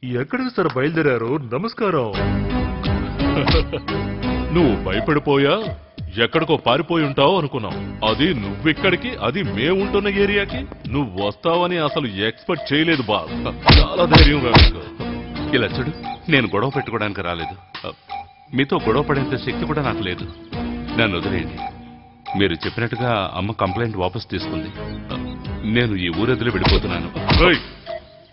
ఎక్కడికి సార్ బయలుదేరారు? నమస్కారం. నువ్వు భయపడిపోయా ఎక్కడికో పారిపోయి ఉంటావు అనుకున్నావు. అది నువ్విక్కడికి, అది మేముంటున్న ఏరియాకి నువ్వు వస్తావని అసలు ఎక్స్పెక్ట్ చేయలేదు బాస్. చాలా ధైర్యంగా నీకు. ఇలా చూడు, నేను గొడవ పెట్టుకోవడానికి రాలేదు. మీతో గొడవ పడేంత శక్తి కూడా నాకు లేదు. నన్ను వదిలేయండి. మీరు చెప్పినట్టుగా అమ్మ కంప్లైంట్ వాపస్ తీసుకుంది. నేను ఈ ఊరొదిలి వెళ్ళిపోతున్నాను.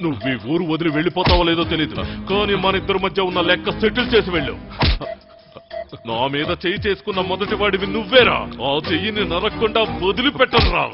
నువ్వు ఈ ఊరు వదిలి వెళ్ళిపోతావో లేదో తెలియదు, కానీ మన ఇద్దరి మధ్య ఉన్న లెక్క సెటిల్ చేసి వెళ్ళు. నా మీద చెయ్యి చేసుకున్న మొదటి వాడివి నువ్వేరా. ఆ చెయ్యిని నరక్కుండా వదిలిపెట్టరా.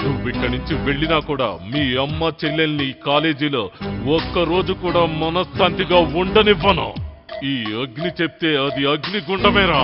నువ్విక్కడి నుంచి వెళ్ళినా కూడా మీ అమ్మ చెల్లెల్ని కాలేజీలో ఒక్కరోజు కూడా మనశ్శాంతిగా ఉండనివ్వను. ఈ అగ్ని చెప్తే అది అగ్నిగుండమేరా.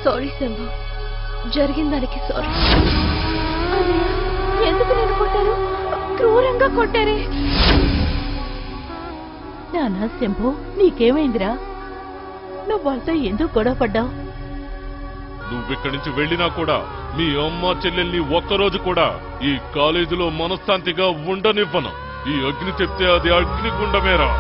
సారీ శంభు, జరిగిన దానికి సారీ. ఎందుకు నేను కొట్టారు? క్రూరంగా కొట్టారే. నానా శంభు, నీకేమైందిరా? నువ్వు వాళ్ళతో ఎందుకు గొడవ పడ్డావు? నువ్విక్కడి నుంచి వెళ్ళినా కూడా మీ అమ్మ చెల్లెల్ని ఒక్కరోజు కూడా ఈ కాలేజీలో మనశ్శాంతిగా ఉండనివ్వను. ఈ అగ్ని చెప్తే అది అగ్నిగుండమేరా.